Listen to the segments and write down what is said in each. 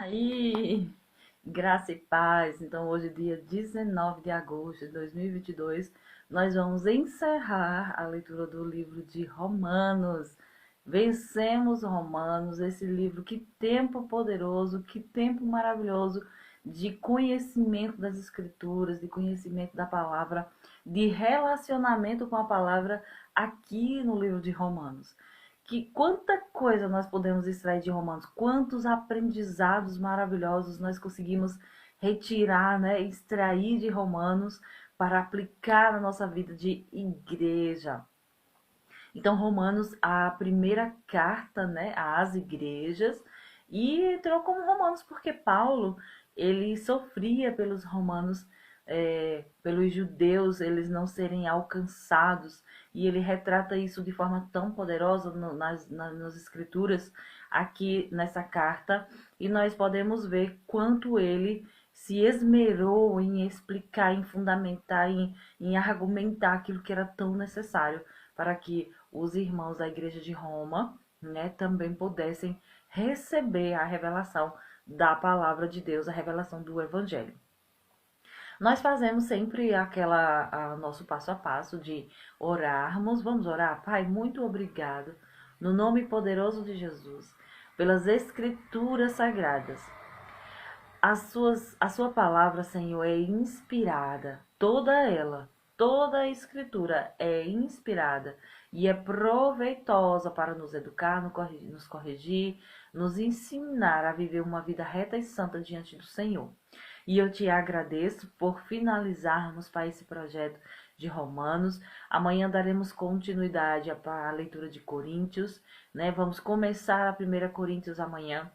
Aí, graça e paz. Então, hoje, dia 19 de agosto de 2022, nós vamos encerrar a leitura do livro de Romanos. Vencemos Romanos, esse livro, que tempo poderoso, que tempo maravilhoso de conhecimento das Escrituras, de conhecimento da palavra, de relacionamento com a palavra aqui no livro de Romanos. Que quanta coisa nós podemos extrair de Romanos, quantos aprendizados maravilhosos nós conseguimos retirar, né, extrair de Romanos para aplicar na nossa vida de igreja. Então, Romanos, a primeira carta, né, às igrejas, e entrou como Romanos porque Paulo, ele sofria pelos romanos, pelos judeus, eles não serem alcançados, e ele retrata isso de forma tão poderosa nas escrituras, aqui nessa carta, e nós podemos ver quanto ele se esmerou em explicar, em fundamentar, em argumentar aquilo que era tão necessário para que os irmãos da igreja de Roma, né, também pudessem receber a revelação da palavra de Deus, a revelação do evangelho. Nós fazemos sempre nosso passo a passo de orarmos. Vamos orar? Pai, muito obrigado, no nome poderoso de Jesus, pelas escrituras sagradas. A sua palavra, Senhor, é inspirada, toda a escritura é inspirada e é proveitosa para nos educar, nos corrigir, nos ensinar a viver uma vida reta e santa diante do Senhor. E eu te agradeço por finalizarmos, Pai, esse projeto de Romanos. Amanhã daremos continuidade à leitura de Coríntios, né? Vamos começar a 1 Coríntios amanhã.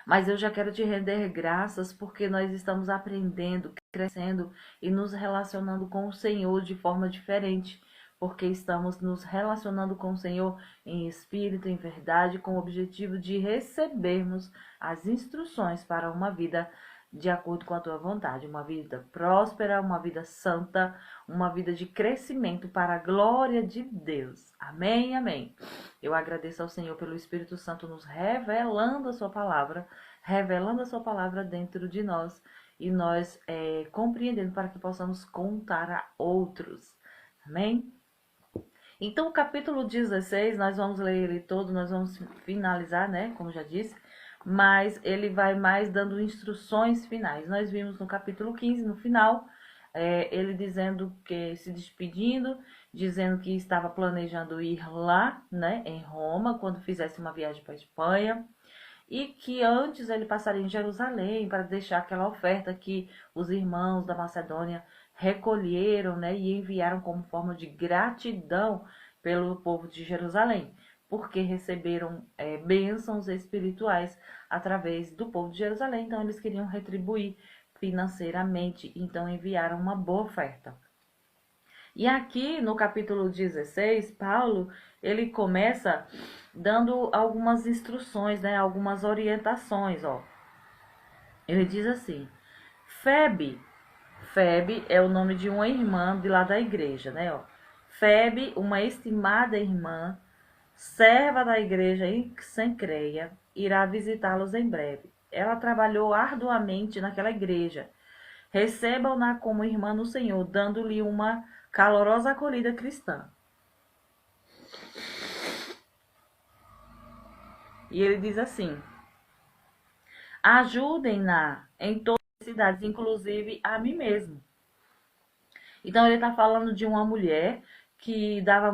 Mas eu já quero te render graças porque nós estamos aprendendo, crescendo e nos relacionando com o Senhor de forma diferente. Porque estamos nos relacionando com o Senhor em espírito, em verdade, com o objetivo de recebermos as instruções para uma vida de acordo com a tua vontade. Uma vida próspera, uma vida santa, uma vida de crescimento para a glória de Deus. Amém, amém. Eu agradeço ao Senhor pelo Espírito Santo nos revelando a sua palavra dentro de nós e nós compreendendo para que possamos contar a outros. Amém? Então, o capítulo 16, nós vamos ler ele todo, nós vamos finalizar, né? Como já disse, mas ele vai mais dando instruções finais. Nós vimos no capítulo 15, no final, ele dizendo que, se despedindo, dizendo que estava planejando ir lá, né, em Roma, quando fizesse uma viagem para a Espanha, e que antes ele passaria em Jerusalém para deixar aquela oferta que os irmãos da Macedônia recolheram, né, e enviaram como forma de gratidão pelo povo de Jerusalém, porque receberam bênçãos espirituais através do povo de Jerusalém, então eles queriam retribuir financeiramente, então enviaram uma boa oferta. E aqui no capítulo 16, Paulo, ele começa dando algumas instruções, né, algumas orientações, ó. Ele diz assim: Febe é o nome de uma irmã de lá da igreja, né, ó. Febe, uma estimada irmã, serva da igreja em Cencreia, irá visitá-los em breve. Ela trabalhou arduamente naquela igreja. Recebam-na como irmã no Senhor, dando-lhe uma calorosa acolhida cristã. E ele diz assim: ajudem-na em todas as cidades, inclusive a mim mesmo. Então ele está falando de uma mulher que dava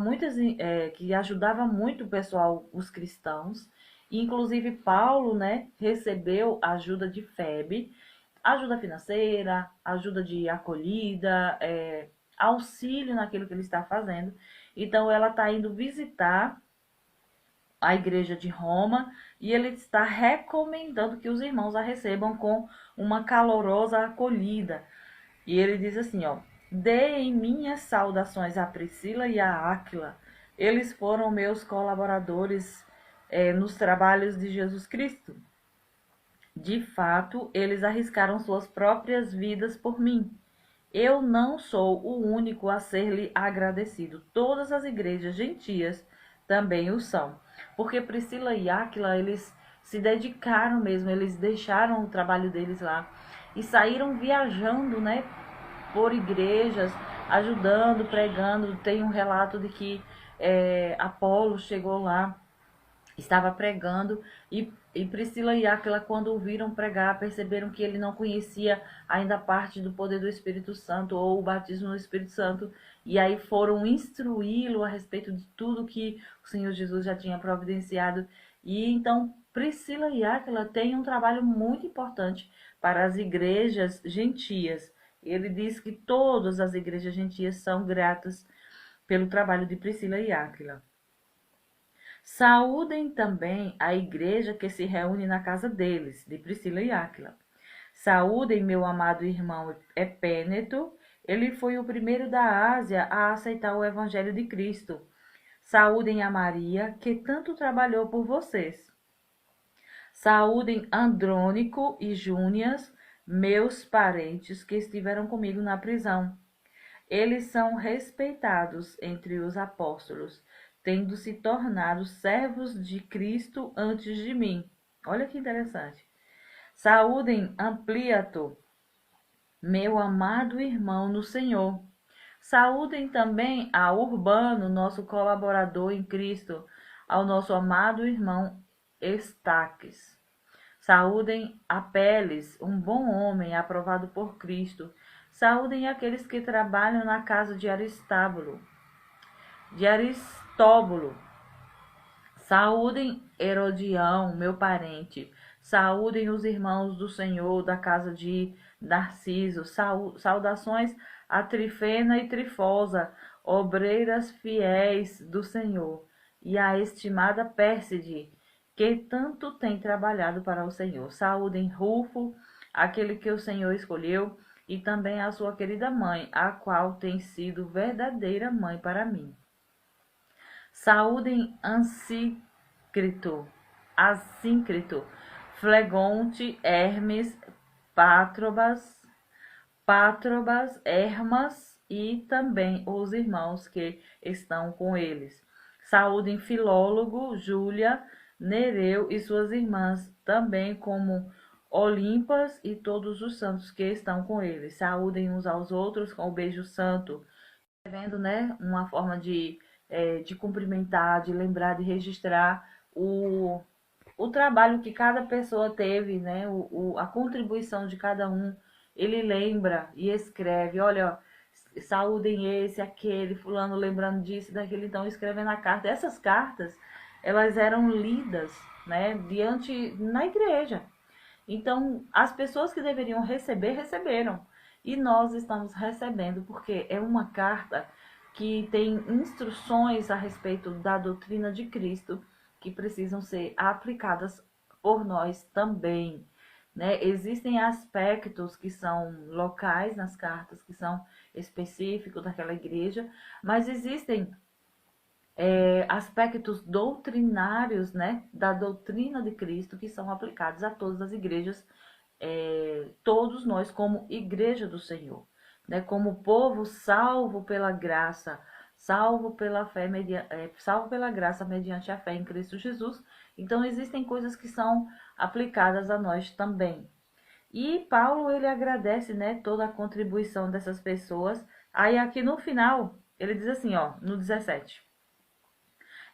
que ajudava muito o pessoal, os cristãos. Inclusive Paulo, né, recebeu ajuda de Febe, ajuda financeira, ajuda de acolhida, auxílio naquilo que ele está fazendo. Então ela está indo visitar a igreja de Roma e ele está recomendando que os irmãos a recebam com uma calorosa acolhida. E ele diz assim, ó: deem minhas saudações a Priscila e a Áquila. Eles foram meus colaboradores nos trabalhos de Jesus Cristo. De fato, eles arriscaram suas próprias vidas por mim. Eu não sou o único a ser-lhe agradecido. Todas as igrejas gentias também o são. Porque Priscila e Áquila, eles se dedicaram mesmo, eles deixaram o trabalho deles lá e saíram viajando, né, por igrejas, ajudando, pregando. Tem um relato de que Apolo chegou lá, estava pregando, e Priscila e Áquila, quando ouviram pregar, perceberam que ele não conhecia ainda parte do poder do Espírito Santo ou o batismo no Espírito Santo, e aí foram instruí-lo a respeito de tudo que o Senhor Jesus já tinha providenciado. E então Priscila e Áquila têm um trabalho muito importante para as igrejas gentias. Ele diz que todas as igrejas gentias são gratas pelo trabalho de Priscila e Áquila. Saúdem também a igreja que se reúne na casa deles, de Priscila e Áquila. Saúdem meu amado irmão Epêneto, ele foi o primeiro da Ásia a aceitar o evangelho de Cristo. Saúdem a Maria, que tanto trabalhou por vocês. Saúdem Andrônico e Júnias, meus parentes que estiveram comigo na prisão. Eles são respeitados entre os apóstolos, tendo se tornado servos de Cristo antes de mim. Olha que interessante. Saúdem Ampliato, meu amado irmão no Senhor. Saúdem também a Urbano, nosso colaborador em Cristo, ao nosso amado irmão Estaques. Saúdem Apeles, um bom homem aprovado por Cristo. Saúdem aqueles que trabalham na casa de Aristóbulo. Saúdem Herodião, meu parente. Saúdem os irmãos do Senhor da casa de Narciso. Saudações a Trifena e Trifosa, obreiras fiéis do Senhor, e a estimada Pérside, que tanto tem trabalhado para o Senhor. Saúdem Rufo, aquele que o Senhor escolheu, e também a sua querida mãe, a qual tem sido verdadeira mãe para mim. Saúdem Assíncrito, Flegonte, Hermes, Pátrobas, Hermas e também os irmãos que estão com eles. Saúdem Filólogo, Júlia, Nereu e suas irmãs, também como Olimpas e todos os santos que estão com eles. Saúdem uns aos outros com o beijo santo. Vendo, né, uma forma de cumprimentar, de lembrar, de registrar o trabalho que cada pessoa teve, né, a contribuição de cada um. Ele lembra e escreve, olha, saúdem esse, aquele, fulano lembrando disso, daquele, então escrevendo a carta. Essas cartas, elas eram lidas, né, na igreja. Então, as pessoas que deveriam receber, receberam. E nós estamos recebendo, porque é uma carta que tem instruções a respeito da doutrina de Cristo que precisam ser aplicadas por nós também, né? Existem aspectos que são locais nas cartas, que são específicos daquela igreja, mas existem aspectos doutrinários, né, da doutrina de Cristo que são aplicados a todas as igrejas, todos nós como igreja do Senhor, né, como povo salvo pela graça, salvo pela fé, salvo pela graça mediante a fé em Cristo Jesus. Então existem coisas que são aplicadas a nós também. E Paulo, ele agradece, né, toda a contribuição dessas pessoas. Aí aqui no final, ele diz assim, ó, no 17.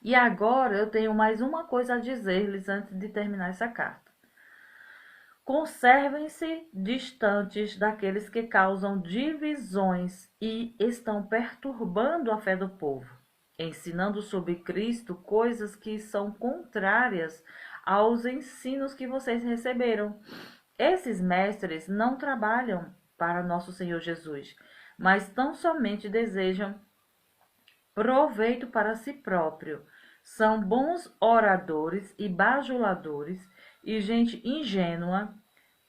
E agora eu tenho mais uma coisa a dizer-lhes antes de terminar essa carta. Conservem-se distantes daqueles que causam divisões e estão perturbando a fé do povo, ensinando sobre Cristo coisas que são contrárias aos ensinos que vocês receberam. Esses mestres não trabalham para nosso Senhor Jesus, mas tão somente desejam proveito para si próprio. São bons oradores e bajuladores, e gente ingênua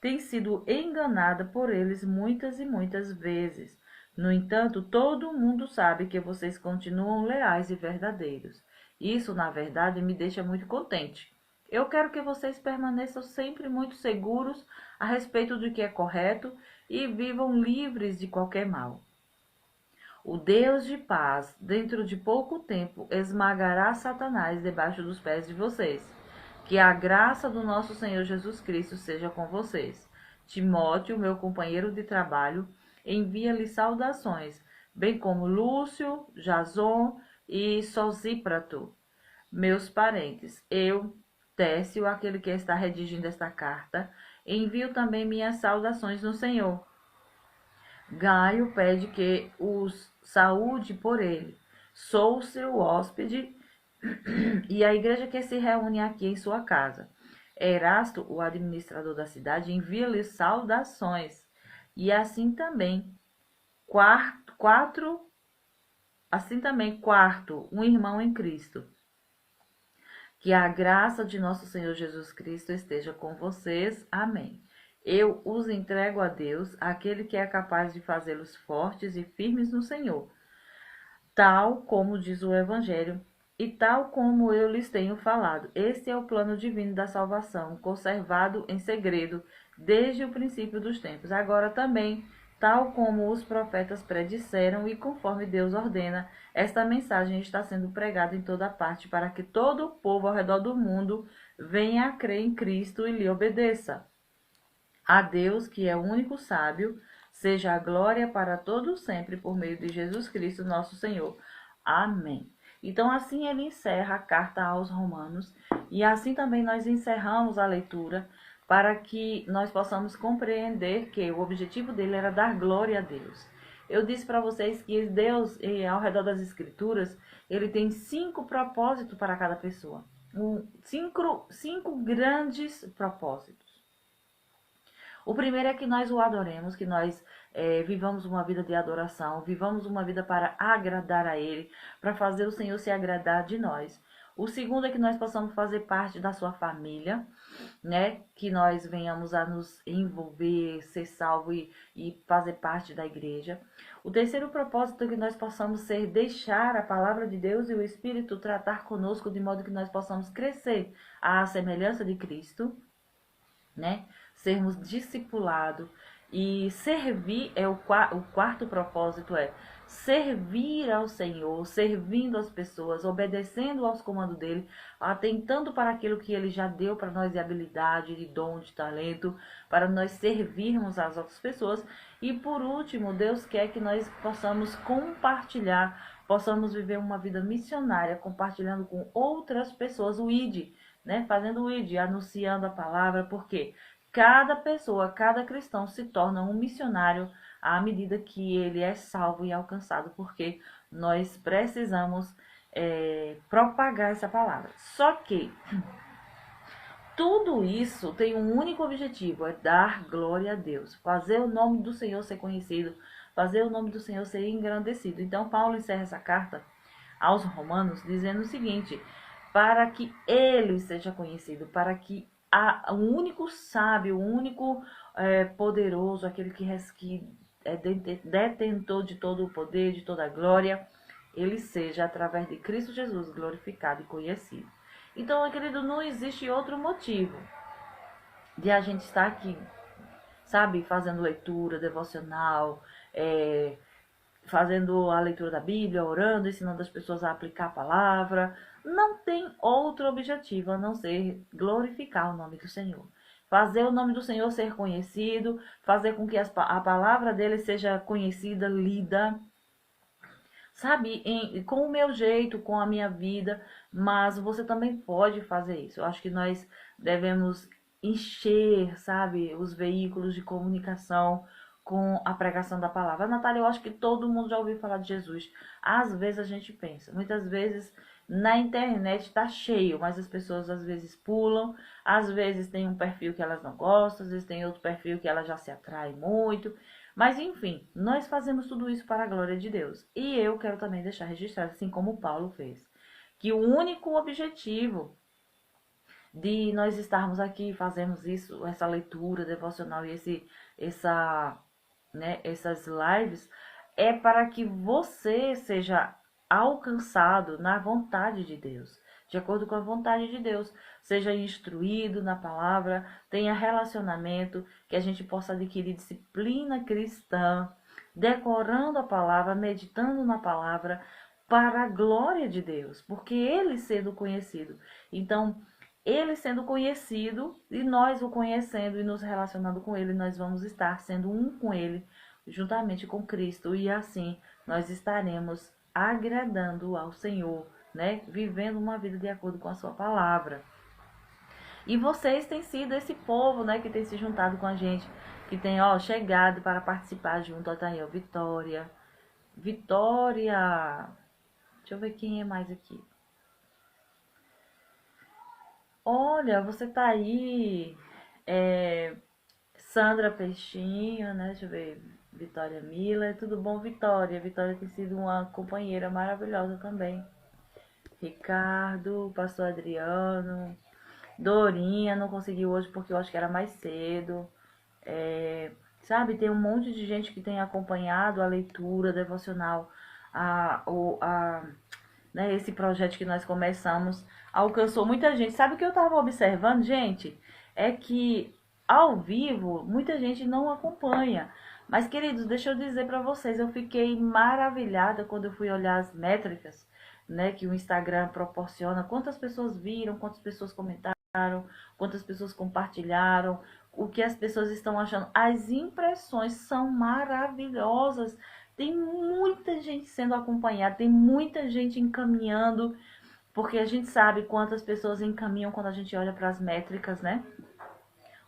tem sido enganada por eles muitas e muitas vezes. No entanto, todo mundo sabe que vocês continuam leais e verdadeiros. Isso, na verdade, me deixa muito contente. Eu quero que vocês permaneçam sempre muito seguros a respeito do que é correto e vivam livres de qualquer mal. O Deus de paz, dentro de pouco tempo, esmagará Satanás debaixo dos pés de vocês. Que a graça do nosso Senhor Jesus Cristo seja com vocês. Timóteo, meu companheiro de trabalho, envia-lhe saudações, bem como Lúcio, Jason e Sosíprato, meus parentes. Eu, Técio, aquele que está redigindo esta carta, envio também minhas saudações no Senhor. Gaio pede que os saúde por ele. Sou seu hóspede e a igreja que se reúne aqui em sua casa. Erasto, o administrador da cidade, envia-lhe saudações. E assim também quarto, um irmão em Cristo. Que a graça de nosso Senhor Jesus Cristo esteja com vocês. Amém. Eu os entrego a Deus, aquele que é capaz de fazê-los fortes e firmes no Senhor, tal como diz o Evangelho, e tal como eu lhes tenho falado. Este é o plano divino da salvação, conservado em segredo desde o princípio dos tempos. Agora também, tal como os profetas predisseram e conforme Deus ordena, esta mensagem está sendo pregada em toda parte para que todo o povo ao redor do mundo venha a crer em Cristo e lhe obedeça. A Deus, que é o único sábio, seja a glória para todos sempre por meio de Jesus Cristo, nosso Senhor. Amém. Então, assim ele encerra a carta aos Romanos, e assim também nós encerramos a leitura para que nós possamos compreender que o objetivo dele era dar glória a Deus. Eu disse para vocês que Deus, ao redor das Escrituras, ele tem 5 propósitos para cada pessoa. 5 grandes propósitos. O primeiro é que nós o adoremos, que nós vivamos uma vida de adoração, vivamos uma vida para agradar a Ele, para fazer o Senhor se agradar de nós. O segundo é que nós possamos fazer parte da sua família, né? Que nós venhamos a nos envolver, ser salvo e fazer parte da igreja. O terceiro propósito é que nós possamos deixar a palavra de Deus e o Espírito tratar conosco de modo que nós possamos crescer à semelhança de Cristo, né? Sermos discipulados e servir o quarto propósito é servir ao Senhor, servindo as pessoas, obedecendo aos comandos dele, atentando para aquilo que ele já deu para nós de habilidade, de dom, de talento, para nós servirmos as outras pessoas. E por último, Deus quer que nós possamos compartilhar, possamos viver uma vida missionária, compartilhando com outras pessoas o ID, né? Fazendo o ID, anunciando a palavra, porque cada pessoa, cada cristão se torna um missionário à medida que ele é salvo e alcançado, porque nós precisamos propagar essa palavra. Só que tudo isso tem um único objetivo, é dar glória a Deus, fazer o nome do Senhor ser conhecido, fazer o nome do Senhor ser engrandecido. Então Paulo encerra essa carta aos Romanos dizendo o seguinte: para que ele seja conhecido, para que o único sábio, o único poderoso, aquele que é detentor de todo o poder, de toda a glória, ele seja, através de Cristo Jesus, glorificado e conhecido. Então, querido, não existe outro motivo de a gente estar aqui, sabe, fazendo leitura devocional, fazendo a leitura da Bíblia, orando, ensinando as pessoas a aplicar a palavra. Não tem outro objetivo a não ser glorificar o nome do Senhor. Fazer o nome do Senhor ser conhecido, fazer com que a palavra dele seja conhecida, lida, sabe, com o meu jeito, com a minha vida, mas você também pode fazer isso. Eu acho que nós devemos encher, sabe, os veículos de comunicação com a pregação da palavra. Natália, eu acho que todo mundo já ouviu falar de Jesus. Às vezes a gente pensa, muitas vezes na internet tá cheio, mas as pessoas às vezes pulam, às vezes tem um perfil que elas não gostam, às vezes tem outro perfil que elas já se atraem muito. Mas enfim, nós fazemos tudo isso para a glória de Deus. E eu quero também deixar registrado, assim como Paulo fez, que o único objetivo de nós estarmos aqui, fazemos isso, essa leitura devocional e essas lives, é para que você seja alcançado na vontade de Deus, de acordo com a vontade de Deus, seja instruído na palavra, tenha relacionamento, que a gente possa adquirir disciplina cristã, decorando a palavra, meditando na palavra, para a glória de Deus, porque Ele sendo conhecido. Então, ele sendo conhecido e nós o conhecendo e nos relacionando com ele, nós vamos estar sendo um com ele, juntamente com Cristo, e assim nós estaremos agradando ao Senhor, né? Vivendo uma vida de acordo com a sua palavra. E vocês têm sido esse povo, né, que tem se juntado com a gente, que tem, ó, chegado para participar junto. Ó, tá aí, ó, Vitória. Vitória. Deixa eu ver quem é mais aqui. Olha, você tá aí. É, Sandra Peixinho, né? Deixa eu ver. Vitória Miller. Tudo bom, Vitória? Vitória tem sido uma companheira maravilhosa também. Ricardo, Pastor Adriano. Dorinha, não conseguiu hoje porque eu acho que era mais cedo. Sabe, tem um monte de gente que tem acompanhado a leitura devocional, né, esse projeto que nós começamos, alcançou muita gente. Sabe o que eu estava observando, gente? É que ao vivo muita gente não acompanha. Mas, queridos, deixa eu dizer para vocês, eu fiquei maravilhada quando eu fui olhar as métricas, né, que o Instagram proporciona. Quantas pessoas viram, quantas pessoas comentaram, quantas pessoas compartilharam, o que as pessoas estão achando. As impressões são maravilhosas. Tem muita gente sendo acompanhada, tem muita gente encaminhando, porque a gente sabe quantas pessoas encaminham quando a gente olha para as métricas, né?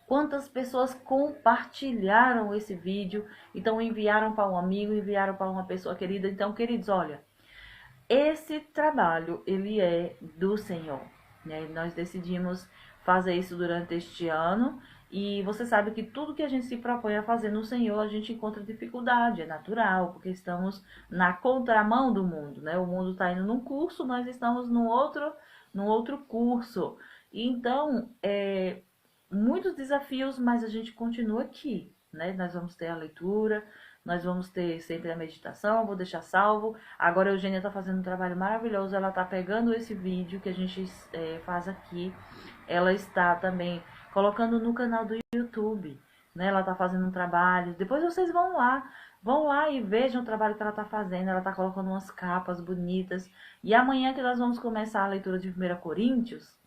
Quantas pessoas compartilharam esse vídeo, então enviaram para um amigo, enviaram para uma pessoa querida. Então, queridos, olha, esse trabalho, ele é do Senhor, né? Nós decidimos fazer isso durante este ano e você sabe que tudo que a gente se propõe a fazer no Senhor, a gente encontra dificuldade, é natural, porque estamos na contramão do mundo, né? O mundo está indo num curso, nós estamos num outro curso. Então, muitos desafios, mas a gente continua aqui, né? Nós vamos ter a leitura, nós vamos ter sempre a meditação, vou deixar salvo. Agora a Eugênia está fazendo um trabalho maravilhoso, ela está pegando esse vídeo que a gente faz aqui, ela está também colocando no canal do YouTube, né? Ela está fazendo um trabalho, depois vocês vão lá e vejam o trabalho que ela está fazendo, ela está colocando umas capas bonitas. E amanhã que nós vamos começar a leitura de 1 Coríntios,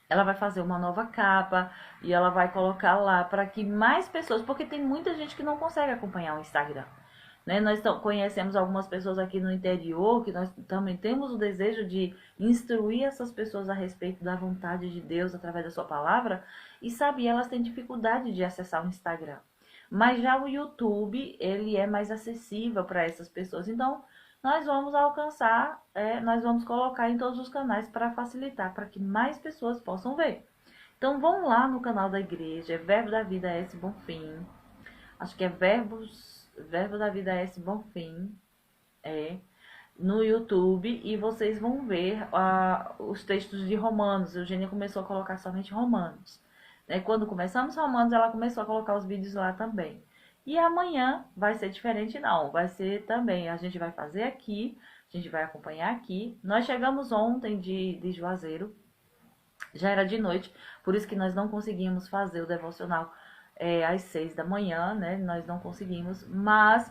ela vai fazer uma nova capa e ela vai colocar lá para que mais pessoas, porque tem muita gente que não consegue acompanhar o Instagram, né? Nós conhecemos algumas pessoas aqui no interior que nós também temos o desejo de instruir essas pessoas a respeito da vontade de Deus através da sua palavra e sabe, elas têm dificuldade de acessar o Instagram. Mas já o YouTube, ele é mais acessível para essas pessoas. Então, nós vamos alcançar, nós vamos colocar em todos os canais para facilitar, para que mais pessoas possam ver. Então, vão lá no canal da igreja, é Verbo da Vida S Bonfim. Acho que é Verbo da Vida S Bonfim, no YouTube, e vocês vão ver os textos de Romanos. A Eugênia começou a colocar somente Romanos. Quando começamos Romanos, ela começou a colocar os vídeos lá também. E amanhã vai ser diferente, não. Vai ser também, a gente vai fazer aqui, a gente vai acompanhar aqui. Nós chegamos ontem de Juazeiro, já era de noite, por isso que nós não conseguimos fazer o devocional às 6 da manhã, né? Nós não conseguimos, mas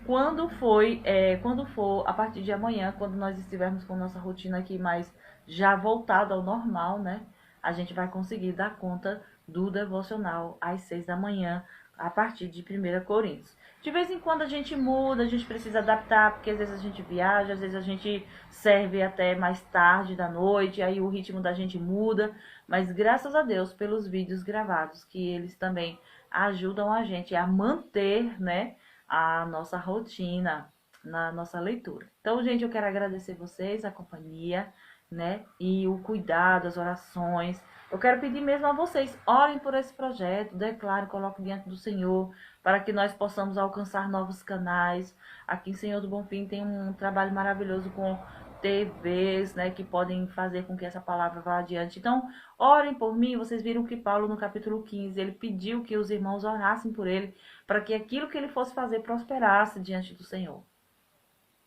quando for a partir de amanhã, quando nós estivermos com nossa rotina aqui mais já voltada ao normal, né? A gente vai conseguir dar conta do devocional às 6 da manhã, a partir de 1 Coríntios. De vez em quando a gente muda, a gente precisa adaptar, porque às vezes a gente viaja, às vezes a gente serve até mais tarde da noite, aí o ritmo da gente muda, mas graças a Deus pelos vídeos gravados, que eles também ajudam a gente a manter, né, a nossa rotina na nossa leitura. Então, gente, eu quero agradecer vocês, a companhia, né, e o cuidado, as orações. Eu quero pedir mesmo a vocês, orem por esse projeto, declarem, coloquem diante do Senhor, para que nós possamos alcançar novos canais. Aqui em Senhor do Bonfim tem um trabalho maravilhoso com TVs, né, que podem fazer com que essa palavra vá adiante. Então, orem por mim. Vocês viram que Paulo, no capítulo 15, ele pediu que os irmãos orassem por ele, para que aquilo que ele fosse fazer prosperasse diante do Senhor.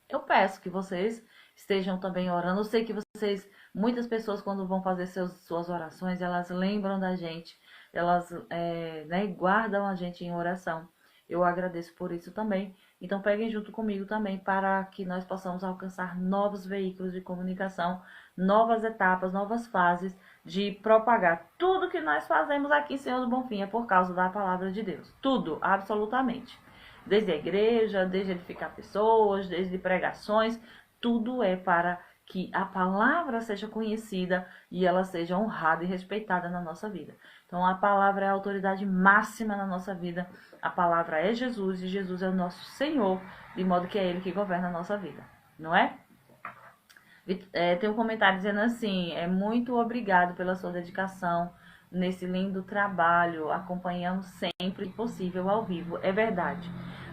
Eu peço que vocês estejam também orando. Eu sei que vocês, muitas pessoas, quando vão fazer suas orações, elas lembram da gente, elas né, guardam a gente em oração. Eu agradeço por isso também. Então, peguem junto comigo também para que nós possamos alcançar novos veículos de comunicação, novas etapas, novas fases de propagar. Tudo que nós fazemos aqui, Senhor do Bonfim, é por causa da palavra de Deus. Tudo, absolutamente. Desde a igreja, desde edificar pessoas, desde pregações, tudo é para que a palavra seja conhecida e ela seja honrada e respeitada na nossa vida. Então, a palavra é a autoridade máxima na nossa vida. A palavra é Jesus e Jesus é o nosso Senhor, de modo que é Ele que governa a nossa vida, não é? Tem um comentário dizendo assim, muito obrigado pela sua dedicação nesse lindo trabalho, acompanhando sempre que possível ao vivo. É verdade.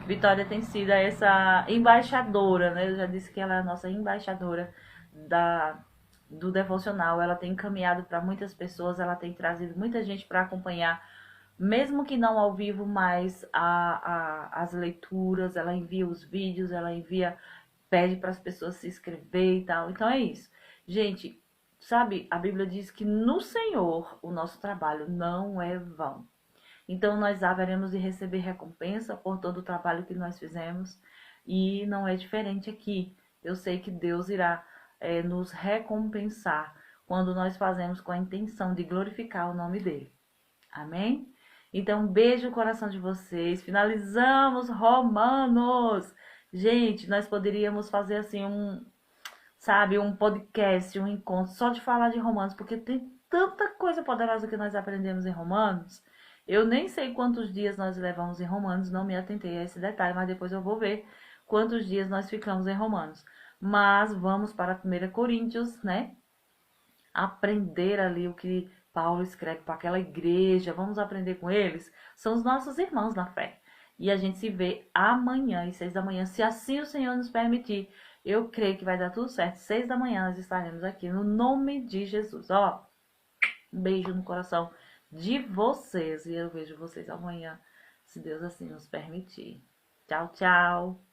Vitória tem sido essa embaixadora, né? Eu já disse que ela é a nossa embaixadora do devocional. Ela tem encaminhado para muitas pessoas, ela tem trazido muita gente para acompanhar, mesmo que não ao vivo, mas as leituras, ela envia os vídeos, ela pede para as pessoas se inscrever e tal. Então é isso. Gente, sabe, a Bíblia diz que no Senhor o nosso trabalho não é vão. Então nós haveremos de receber recompensa por todo o trabalho que nós fizemos e não é diferente aqui. Eu sei que Deus irá nos recompensar quando nós fazemos com a intenção de glorificar o nome dele. Amém? Então, beijo no coração de vocês. Finalizamos Romanos. Gente, nós poderíamos fazer assim um podcast, um encontro só de falar de Romanos, porque tem tanta coisa poderosa que nós aprendemos em Romanos. Eu nem sei quantos dias nós levamos em Romanos, não me atentei a esse detalhe, mas depois eu vou ver quantos dias nós ficamos em Romanos. Mas vamos para 1 Coríntios, né? Aprender ali o que Paulo escreve para aquela igreja, vamos aprender com eles. São os nossos irmãos na fé. E a gente se vê amanhã, às 6 da manhã, se assim o Senhor nos permitir. Eu creio que vai dar tudo certo. 6 da manhã nós estaremos aqui, no nome de Jesus. Ó, um beijo no coração de vocês. E eu vejo vocês amanhã, se Deus assim nos permitir. Tchau, tchau.